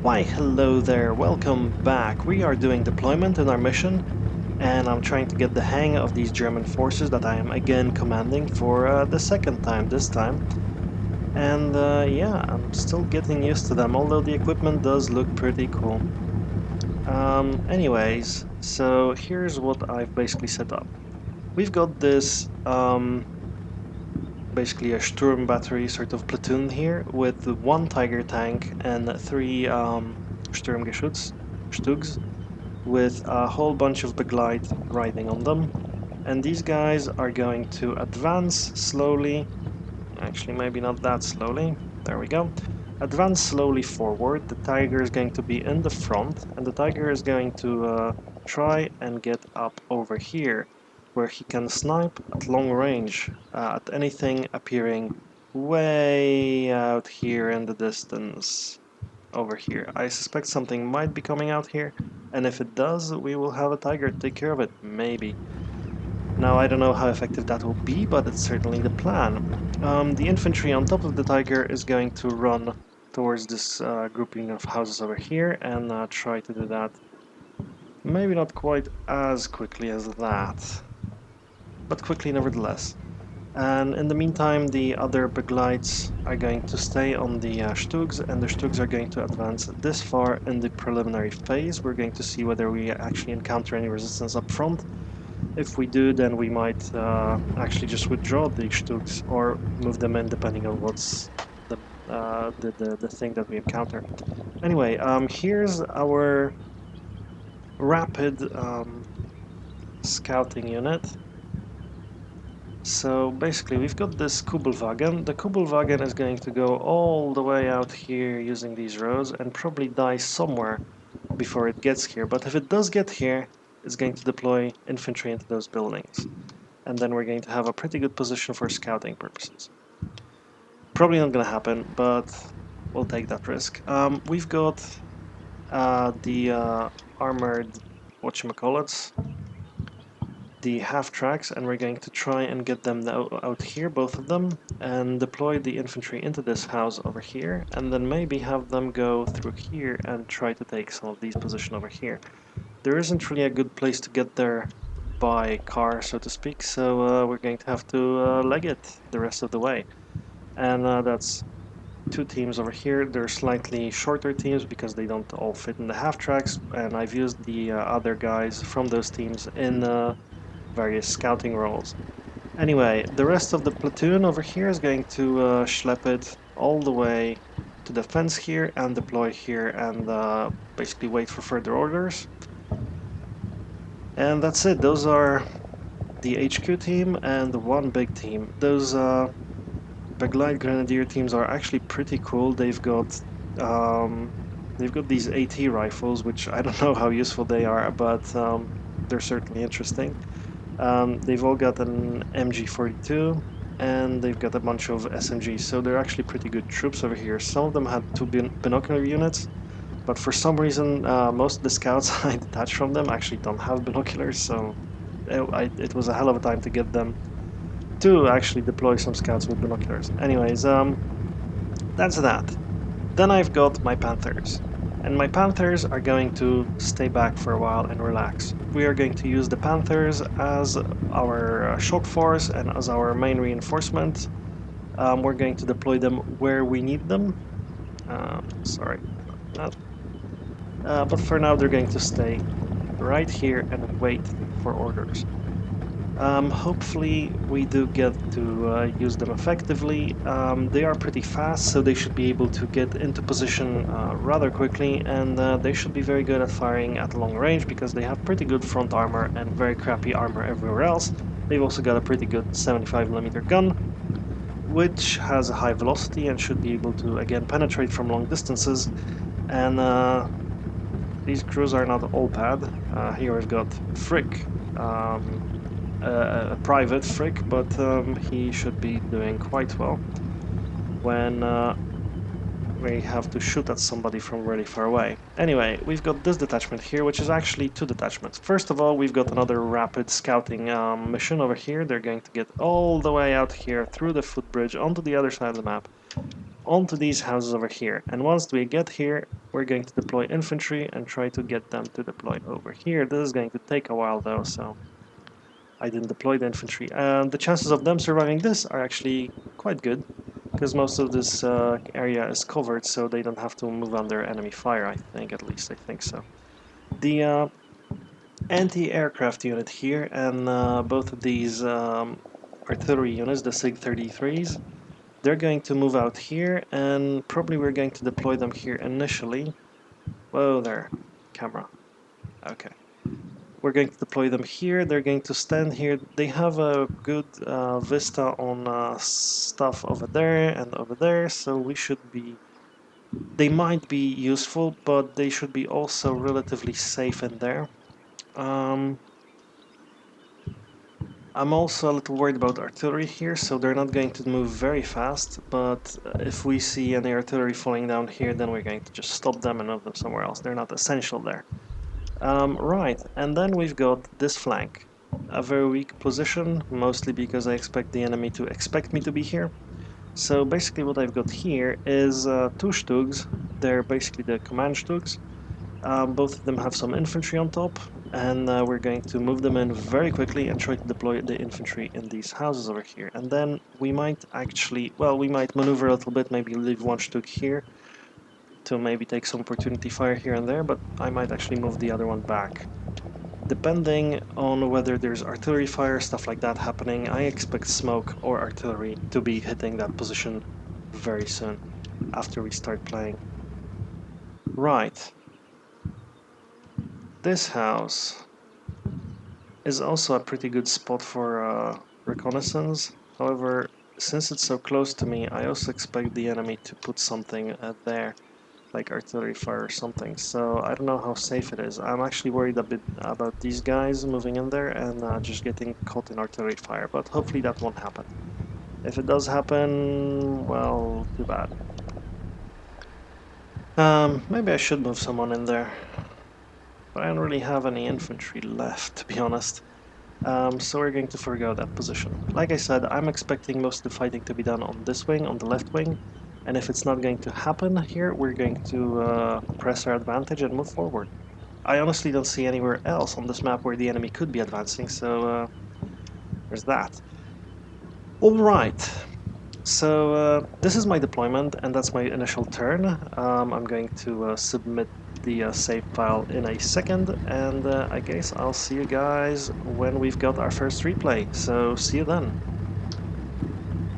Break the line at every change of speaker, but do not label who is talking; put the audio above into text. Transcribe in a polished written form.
Why hello there, welcome back. We are doing deployment in our mission and I'm trying to get the hang of these German forces that I am again commanding for the second time this time. And yeah, I'm still getting used to them, although the equipment does look pretty cool. Anyways, so here's what I've basically set up. We've got this basically a Sturm battery sort of platoon here with one Tiger tank and three Sturmgeschütz, Stugs, with a whole bunch of Begleit riding on them. And these guys are going to advance slowly, actually maybe not that slowly, there we go. Advance slowly forward, the Tiger is going to be in the front, and the Tiger is going to try and get up over here, where he can snipe at long range at anything appearing way out here in the distance. Over here. I suspect something might be coming out here, and if it does, we will have a Tiger to take care of it, maybe. Now, I don't know how effective that will be, but it's certainly the plan. The infantry on top of the Tiger is going to run towards this grouping of houses over here and try to do that. Maybe not quite as quickly as that, but quickly nevertheless. And in the meantime, the other Begleits are going to stay on the Stugs, and the Stugs are going to advance this far in the preliminary phase. We're going to see whether we actually encounter any resistance up front. If we do, then we might actually just withdraw the Stugs or move them in, depending on what's the thing that we encounter. Anyway, here's our rapid scouting unit. So basically we've got this Kubelwagen. The Kubelwagen is going to go all the way out here using these roads and probably die somewhere before it gets here. But if it does get here, it's going to deploy infantry into those buildings. And then we're going to have a pretty good position for scouting purposes. Probably not going to happen, but we'll take that risk. We've got the armored whatchamacallits, the half tracks, and we're going to try and get them out here, both of them, and deploy the infantry into this house over here, and then maybe have them go through here and try to take some of these positions over here. There isn't really a good place to get there by car, so to speak, so we're going to have to leg it the rest of the way. And that's two teams over here. They're slightly shorter teams because they don't all fit in the half tracks, and I've used the other guys from those teams in various scouting roles. Anyway, the rest of the platoon over here is going to schlep it all the way to the fence here and deploy here and basically wait for further orders. And that's it. Those are the HQ team and the one big team. Those Begleit Grenadier teams are actually pretty cool. They've got these AT rifles, which I don't know how useful they are, but they're certainly interesting. They've all got an MG42 and they've got a bunch of SMGs, so they're actually pretty good troops over here. Some of them had two binocular units, but for some reason most of the scouts I detached from them actually don't have binoculars, so it was a hell of a time to get them to actually deploy some scouts with binoculars. Anyways, that's that. Then I've got my Panthers. And my Panthers are going to stay back for a while and relax. We are going to use the Panthers as our shock force and as our main reinforcement. We're going to deploy them where we need them. Sorry. But for now they're going to stay right here and wait for orders. Hopefully we do get to use them effectively. They are pretty fast, so they should be able to get into position rather quickly, and they should be very good at firing at long range because they have pretty good front armor and very crappy armor everywhere else. They've also got a pretty good 75mm gun, which has a high velocity and should be able to again penetrate from long distances. And these crews are not all bad. Here we've got Frick. A private Frick, but he should be doing quite well when we have to shoot at somebody from really far away. Anyway, we've got this detachment here, which is actually two detachments. First of all, we've got another rapid scouting mission over here. They're going to get all the way out here through the footbridge onto the other side of the map onto these houses over here. And once we get here, we're going to deploy infantry and try to get them to deploy over here. This is going to take a while though, so I didn't deploy the infantry. And the chances of them surviving this are actually quite good, because most of this area is covered, so they don't have to move under enemy fire, I think, at least I think so. The anti-aircraft unit here and both of these artillery units, the SIG-33s, they're going to move out here, and probably we're going to deploy them here initially. Whoa there, camera. Okay. We're going to deploy them here. They're going to stand here. They have a good vista on stuff over there and over there, so we should be... They might be useful, but they should be also relatively safe in there. I'm also a little worried about artillery here, so they're not going to move very fast, but if we see any artillery falling down here, then we're going to just stop them and move them somewhere else. They're not essential there. Right, and then we've got this flank. A very weak position, mostly because I expect the enemy to expect me to be here. So basically what I've got here is two Stugs. They're basically the command Stugs. Both of them have some infantry on top, and we're going to move them in very quickly and try to deploy the infantry in these houses over here. And then we might actually, well, we might maneuver a little bit, maybe leave one Stug here to maybe take some opportunity fire here and there, but I might actually move the other one back. Depending on whether there's artillery fire, stuff like that happening, I expect smoke or artillery to be hitting that position very soon after we start playing. Right. This house is also a pretty good spot for reconnaissance. However, since it's so close to me, I also expect the enemy to put something there, like artillery fire or something. So I don't know how safe it is. I'm actually worried a bit about these guys moving in there and just getting caught in artillery fire, but hopefully that won't happen. If it does happen, well, too bad. Maybe I should move someone in there, but I don't really have any infantry left, to be honest. So we're going to forgo that position. Like I said, I'm expecting most of the fighting to be done on this wing, on the left wing, and if it's not going to happen here, we're going to press our advantage and move forward. I honestly don't see anywhere else on this map where the enemy could be advancing, so there's that. Alright, so this is my deployment, and that's my initial turn. I'm going to submit the save file in a second, and I guess I'll see you guys when we've got our first replay, so see you then.